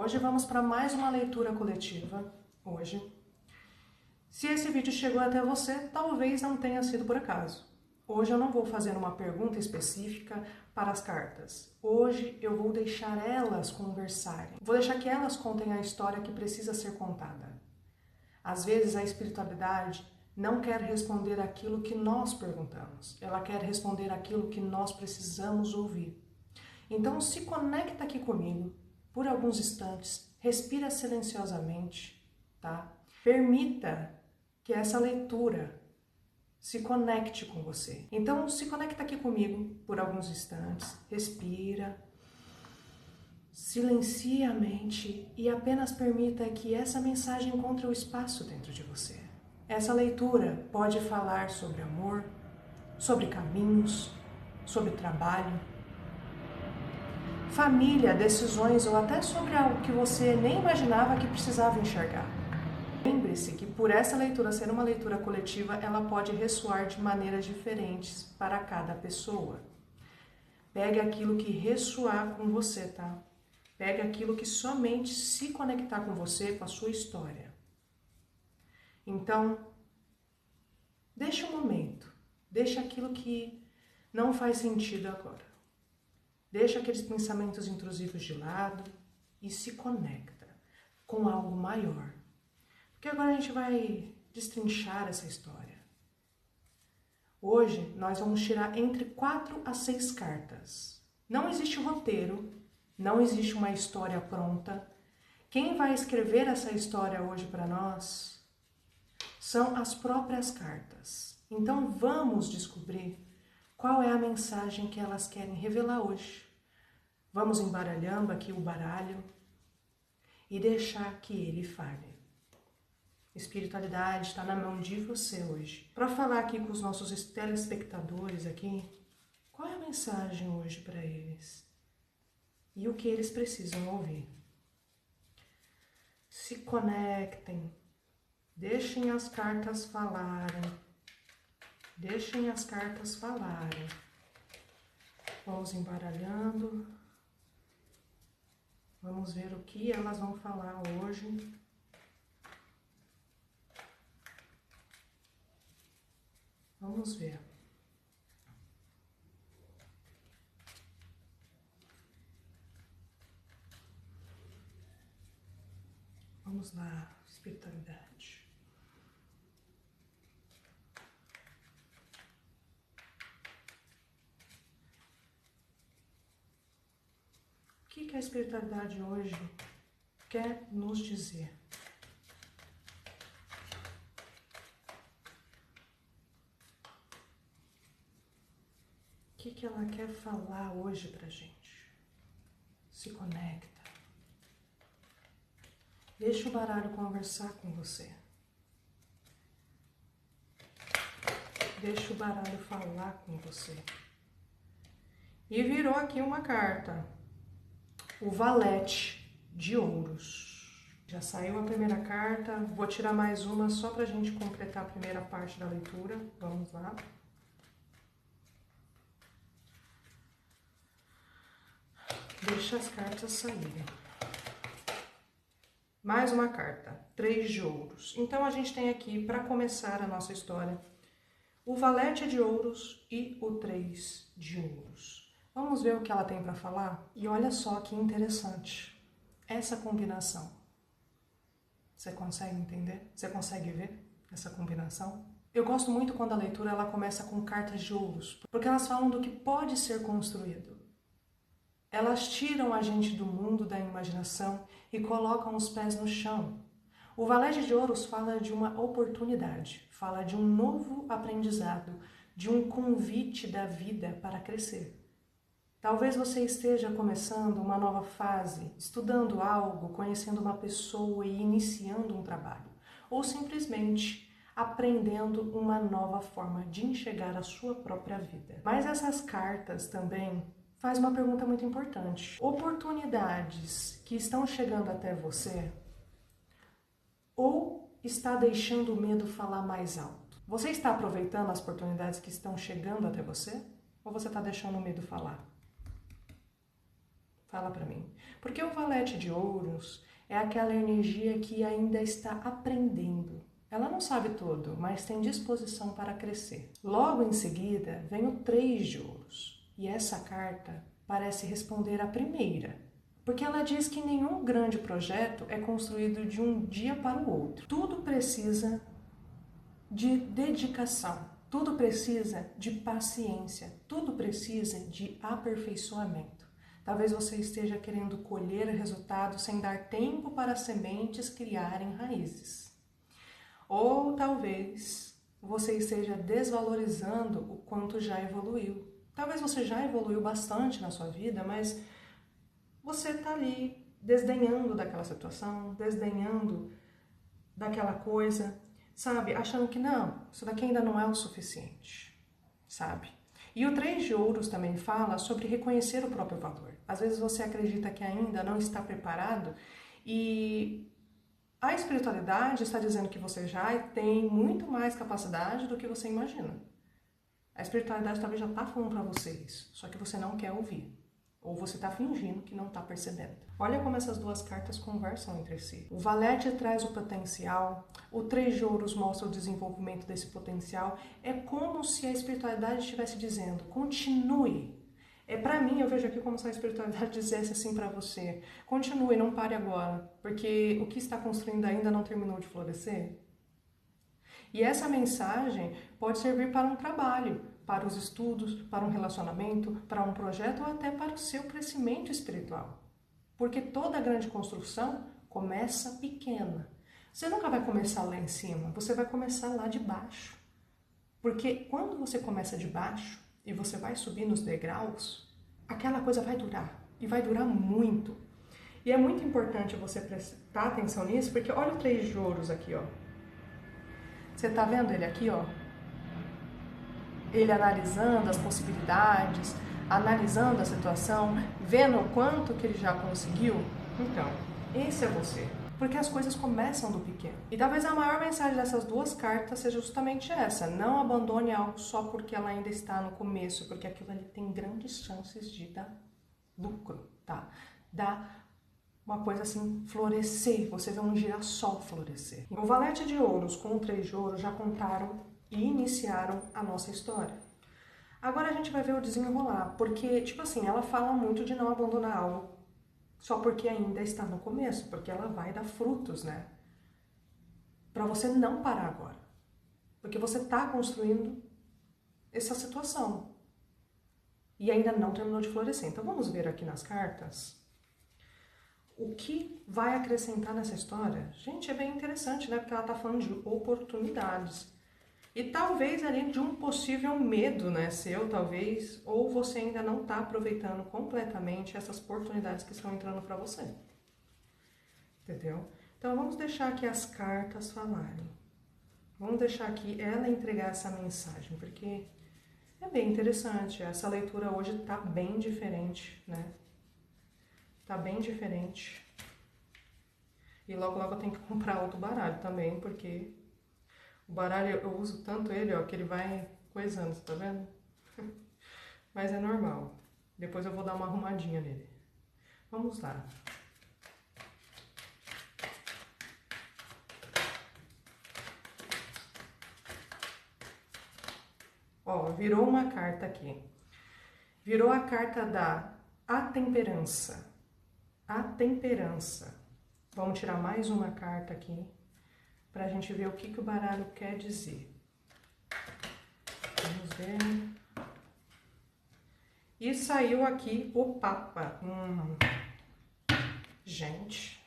Hoje vamos para mais uma leitura coletiva. Se esse vídeo chegou até você, talvez não tenha sido por acaso. Hoje eu não vou fazer uma pergunta específica para as cartas. Hoje eu vou deixar elas conversarem. Vou deixar que elas contem a história que precisa ser contada. Às vezes a espiritualidade não quer responder aquilo que nós perguntamos. Ela quer responder aquilo que nós precisamos ouvir. Então se conecta aqui comigo por alguns instantes, respira silenciosamente, tá? Permita que essa leitura se conecte com você. Então se conecta aqui comigo por alguns instantes, respira, silencia a mente e apenas permita que essa mensagem encontre o espaço dentro de você. Essa leitura pode falar sobre amor, sobre caminhos, sobre trabalho, família, decisões ou até sobre algo que você nem imaginava que precisava enxergar. Lembre-se que por essa leitura ser uma leitura coletiva, ela pode ressoar de maneiras diferentes para cada pessoa. Pegue aquilo que ressoar com você, tá? Pegue aquilo que somente se conectar com você, com a sua história. Então, deixa um momento, deixa aquilo que não faz sentido agora. Deixa aqueles pensamentos intrusivos de lado e se conecta com algo maior. Porque agora a gente vai destrinchar essa história. Hoje nós vamos tirar entre 4 a 6 cartas. Não existe roteiro, não existe uma história pronta. Quem vai escrever essa história hoje para nós são as próprias cartas. Então vamos descobrir qual é a mensagem que elas querem revelar hoje. Vamos embaralhando aqui o baralho e deixar que ele fale. Espiritualidade está na mão de você hoje. Para falar aqui com os nossos telespectadores aqui, qual é a mensagem hoje para eles? E o que eles precisam ouvir? Se conectem. Deixem as cartas falarem. Deixem as cartas falarem. Vamos embaralhando. Vamos ver o que elas vão falar hoje. Vamos ver. Vamos lá, espiritualidade. O que a espiritualidade hoje quer nos dizer? O que ela quer falar hoje pra gente? Se conecta. Deixa o baralho conversar com você. Deixa o baralho falar com você. E virou aqui uma carta. O Valete de Ouros. Já saiu a primeira carta. Vou tirar mais uma só pra gente completar a primeira parte da leitura. Vamos lá. Deixa as cartas saírem. Mais uma carta, 3 de ouros. Então a gente tem aqui, para começar a nossa história, o Valete de Ouros e o 3 de ouros. Vamos ver o que ela tem para falar? E olha só que interessante, essa combinação. Você consegue entender? Você consegue ver essa combinação? Eu gosto muito quando a leitura ela começa com cartas de ouros, porque elas falam do que pode ser construído. Elas tiram a gente do mundo da imaginação e colocam os pés no chão. O Valete de Ouros fala de uma oportunidade, fala de um novo aprendizado, de um convite da vida para crescer. Talvez você esteja começando uma nova fase, estudando algo, conhecendo uma pessoa e iniciando um trabalho, ou simplesmente aprendendo uma nova forma de enxergar a sua própria vida. Mas essas cartas também faz uma pergunta muito importante. Oportunidades que estão chegando até você ou está deixando o medo falar mais alto? Você está aproveitando as oportunidades que estão chegando até você ou você está deixando o medo falar? Fala pra mim. Porque o valete de ouros é aquela energia que ainda está aprendendo. Ela não sabe tudo, mas tem disposição para crescer. Logo em seguida vem o 3 de ouros. E essa carta parece responder à primeira. Porque ela diz que nenhum grande projeto é construído de um dia para o outro. Tudo precisa de dedicação. Tudo precisa de paciência. Tudo precisa de aperfeiçoamento. Talvez você esteja querendo colher resultados sem dar tempo para as sementes criarem raízes. Ou talvez você esteja desvalorizando o quanto já evoluiu. Talvez você já evoluiu bastante na sua vida, mas você está ali desdenhando daquela situação, desdenhando daquela coisa, sabe? Achando que não, isso daqui ainda não é o suficiente, sabe? E o 3 de ouros também fala sobre reconhecer o próprio valor. Às vezes você acredita que ainda não está preparado e a espiritualidade está dizendo que você já tem muito mais capacidade do que você imagina. A espiritualidade talvez já está falando para você isso, só que você não quer ouvir. Ou você está fingindo que não está percebendo. Olha como essas duas cartas conversam entre si. O valete traz o potencial, o 3 de ouros mostra o desenvolvimento desse potencial. É como se a espiritualidade estivesse dizendo, continue. Para mim, eu vejo aqui como se a espiritualidade dissesse assim para você, continue, não pare agora, porque o que está construindo ainda não terminou de florescer. E essa mensagem pode servir para um trabalho, para os estudos, para um relacionamento, para um projeto ou até para o seu crescimento espiritual. Porque toda grande construção começa pequena. Você nunca vai começar lá em cima, você vai começar lá de baixo. Porque quando você começa de baixo e você vai subir nos degraus, aquela coisa vai durar, e vai durar muito. E é muito importante você prestar atenção nisso, porque olha o 3 de ouros aqui, ó. Você tá vendo ele aqui, ó? Ele analisando as possibilidades, analisando a situação, vendo o quanto que ele já conseguiu. Então, esse é você. Porque as coisas começam do pequeno. E talvez a maior mensagem dessas duas cartas seja justamente essa. Não abandone algo só porque ela ainda está no começo, porque aquilo ali tem grandes chances de dar lucro, tá? Dar uma coisa assim, florescer. Você vê um girassol florescer. O valete de ouros com o 3 de ouros já contaram e iniciaram a nossa história. Agora a gente vai ver o desenrolar, porque, tipo assim, ela fala muito de não abandonar algo só porque ainda está no começo, porque ela vai dar frutos, né? Pra você não parar agora. Porque você tá construindo essa situação. E ainda não terminou de florescer. Então vamos ver aqui nas cartas o que vai acrescentar nessa história. Gente, é bem interessante, né? Porque ela tá falando de oportunidades. E talvez ali de um possível medo, né, seu, talvez, ou você ainda não está aproveitando completamente essas oportunidades que estão entrando para você. Entendeu? Então vamos deixar aqui as cartas falarem. Vamos deixar aqui ela entregar essa mensagem, porque é bem interessante. Essa leitura hoje está bem diferente, né? Tá bem diferente. E logo logo eu tenho que comprar outro baralho também, porque o baralho, eu uso tanto ele, ó, que ele vai coisando, tá vendo? Mas é normal. Depois eu vou dar uma arrumadinha nele. Vamos lá. Ó, virou uma carta aqui. Virou a carta da atemperança. Atemperança. Vamos tirar mais uma carta aqui, pra gente ver o que o baralho quer dizer. Vamos ver. E saiu aqui o Papa. Gente,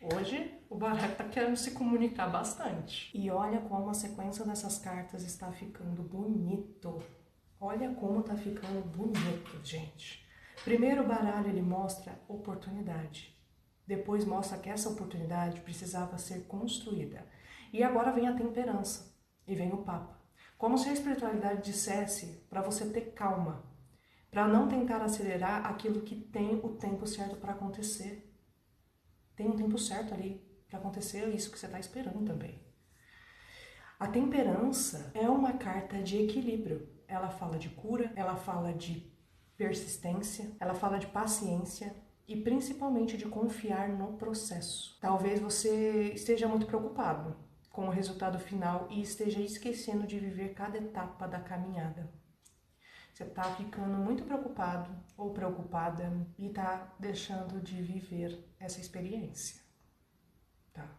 hoje o baralho tá querendo se comunicar bastante. E olha como a sequência dessas cartas está ficando bonito. Olha como tá ficando bonito, gente. Primeiro o baralho ele mostra oportunidade. Depois mostra que essa oportunidade precisava ser construída. E agora vem a temperança e vem o Papa. Como se a espiritualidade dissesse para você ter calma, para não tentar acelerar aquilo que tem o tempo certo para acontecer. Tem um tempo certo ali para acontecer isso que você está esperando também. A temperança é uma carta de equilíbrio. Ela fala de cura, ela fala de persistência, ela fala de paciência e principalmente de confiar no processo. Talvez você esteja muito preocupado com o resultado final e esteja esquecendo de viver cada etapa da caminhada. Você está ficando muito preocupado ou preocupada e está deixando de viver essa experiência, tá?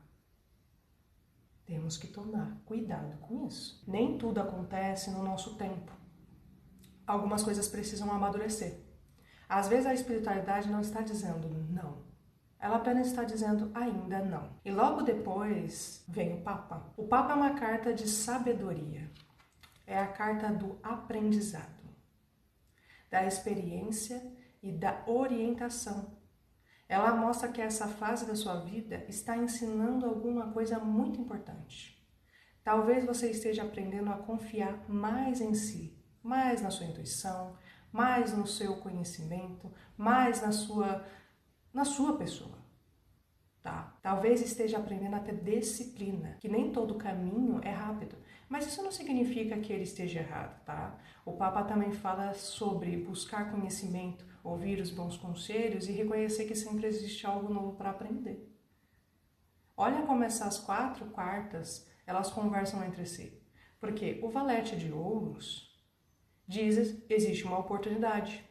Temos que tomar cuidado com isso. Nem tudo acontece no nosso tempo. Algumas coisas precisam amadurecer. Às vezes a espiritualidade não está dizendo não. Ela apenas está dizendo ainda não. E logo depois vem o Papa. O Papa é uma carta de sabedoria. É a carta do aprendizado, da experiência e da orientação. Ela mostra que essa fase da sua vida está ensinando alguma coisa muito importante. Talvez você esteja aprendendo a confiar mais em si, mais na sua intuição, mais no seu conhecimento, mais na sua pessoa, tá? Talvez esteja aprendendo a ter disciplina, que nem todo caminho é rápido, mas isso não significa que ele esteja errado, tá? O Papa também fala sobre buscar conhecimento, ouvir os bons conselhos e reconhecer que sempre existe algo novo para aprender. Olha como essas 4 cartas, elas conversam entre si. Porque o valete de ouros diz existe uma oportunidade.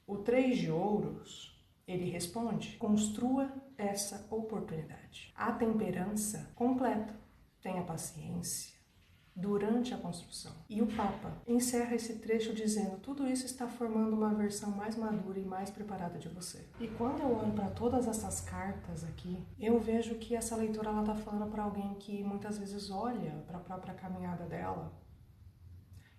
O 3 de ouros, ele responde, construa essa oportunidade. A temperança completa, tenha paciência durante a construção. E o Papa encerra esse trecho dizendo, tudo isso está formando uma versão mais madura e mais preparada de você. E quando eu olho para todas essas cartas aqui, eu vejo que essa leitura ela está falando para alguém que muitas vezes olha para a própria caminhada dela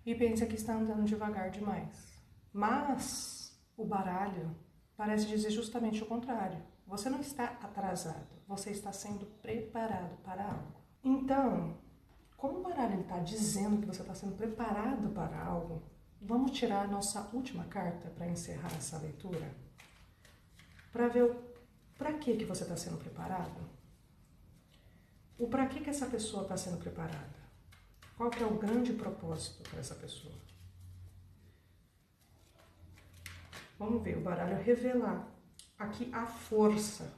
e pensa que está andando devagar demais. Mas o baralho parece dizer justamente o contrário. Você não está atrasado, você está sendo preparado para algo. Então, como o baralho está dizendo que você está sendo preparado para algo, vamos tirar a nossa última carta para encerrar essa leitura? Para ver para que você está sendo preparado? O para que essa pessoa está sendo preparada? Qual que é o grande propósito para essa pessoa? Vamos ver, o baralho revelar aqui a força.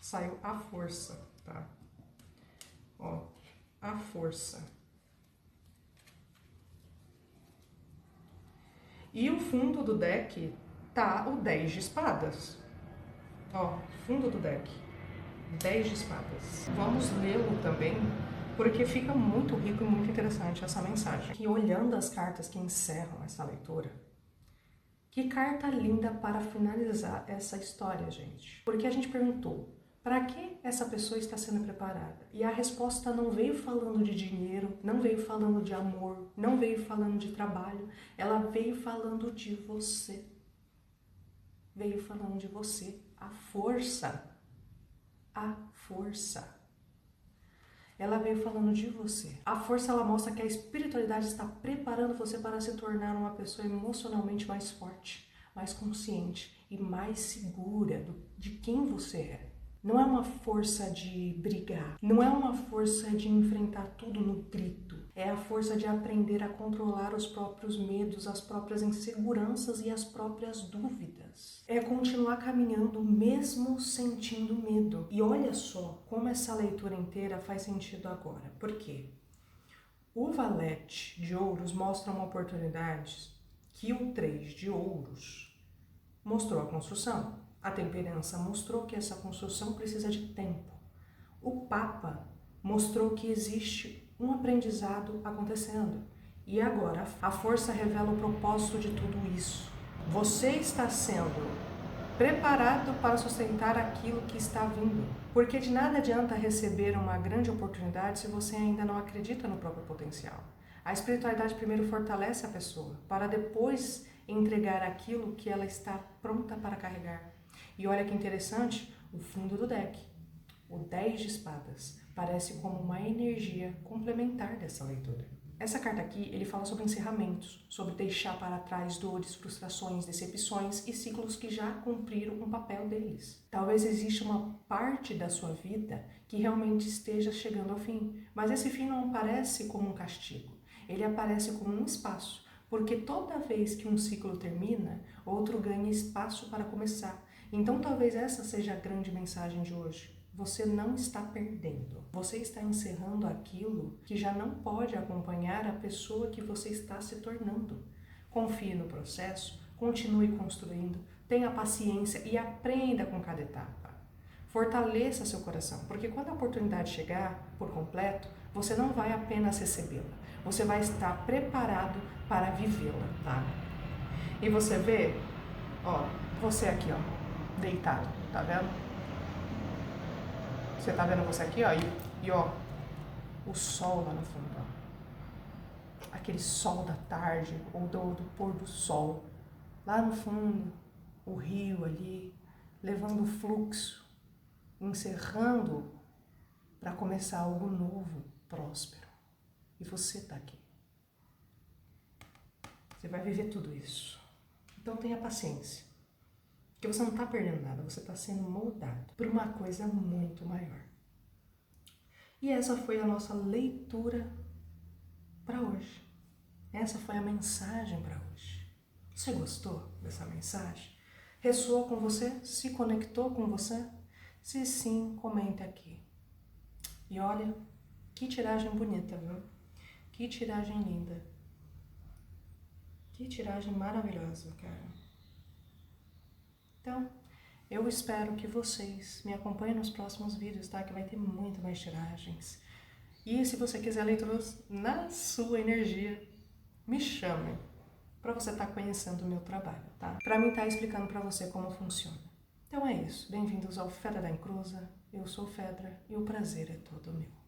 Saiu a força, tá? Ó, a força. E o fundo do deck tá o 10 de espadas. Ó, fundo do deck, 10 de espadas. Vamos lê-lo também, porque fica muito rico e muito interessante essa mensagem. E olhando as cartas que encerram essa leitura, que carta linda para finalizar essa história, gente. Porque a gente perguntou, para que essa pessoa está sendo preparada? E a resposta não veio falando de dinheiro, não veio falando de amor, não veio falando de trabalho, ela veio falando de você. Veio falando de você, a força. A força. Ela veio falando de você. A força, ela mostra que a espiritualidade está preparando você para se tornar uma pessoa emocionalmente mais forte, mais consciente e mais segura de quem você é. Não é uma força de brigar, não é uma força de enfrentar tudo no grito. É a força de aprender a controlar os próprios medos, as próprias inseguranças e as próprias dúvidas. É continuar caminhando mesmo sentindo medo. E olha só como essa leitura inteira faz sentido agora. Por quê? O valete de ouros mostra uma oportunidade que o 3 de ouros mostrou a construção. A temperança mostrou que essa construção precisa de tempo. O Papa mostrou que existe um aprendizado acontecendo. E agora, a força revela o propósito de tudo isso. Você está sendo preparado para sustentar aquilo que está vindo. Porque de nada adianta receber uma grande oportunidade se você ainda não acredita no próprio potencial. A espiritualidade primeiro fortalece a pessoa, para depois entregar aquilo que ela está pronta para carregar. E olha que interessante, o fundo do deck, o 10 de espadas, parece como uma energia complementar dessa leitura. Essa carta aqui, ele fala sobre encerramentos, sobre deixar para trás dores, frustrações, decepções e ciclos que já cumpriram um papel deles. Talvez exista uma parte da sua vida que realmente esteja chegando ao fim, mas esse fim não aparece como um castigo, ele aparece como um espaço, Porque toda vez que um ciclo termina, outro ganha espaço para começar. Então talvez essa seja a grande mensagem de hoje. Você não está perdendo. Você está encerrando aquilo que já não pode acompanhar a pessoa que você está se tornando. Confie no processo, continue construindo, tenha paciência e aprenda com cada etapa. Fortaleça seu coração, porque quando a oportunidade chegar por completo, você não vai apenas recebê-la, você vai estar preparado para vivê-la, tá? E você vê, ó, você aqui, ó, deitado, tá vendo? Você tá vendo você aqui, ó, e ó, o sol lá no fundo, ó. Aquele sol da tarde ou do pôr do sol. Lá no fundo, o rio ali, levando o fluxo, encerrando para começar algo novo, próspero. E você tá aqui. Você vai viver tudo isso. Então tenha paciência. Porque você não está perdendo nada, você está sendo moldado por uma coisa muito maior. E essa foi a nossa leitura para hoje. Essa foi a mensagem para hoje. Você gostou dessa mensagem? Ressoou com você? Se conectou com você? Se sim, comente aqui. E olha, que tiragem bonita, viu? Que tiragem linda. Que tiragem maravilhosa, cara. Então, eu espero que vocês me acompanhem nos próximos vídeos, tá? Que vai ter muito mais tiragens. E se você quiser leituras na sua energia, me chame para você estar conhecendo o meu trabalho, tá? Para mim estar explicando para você como funciona. Então é isso. Bem-vindos ao Fedra da Encruza. Eu sou Fedra e o prazer é todo meu.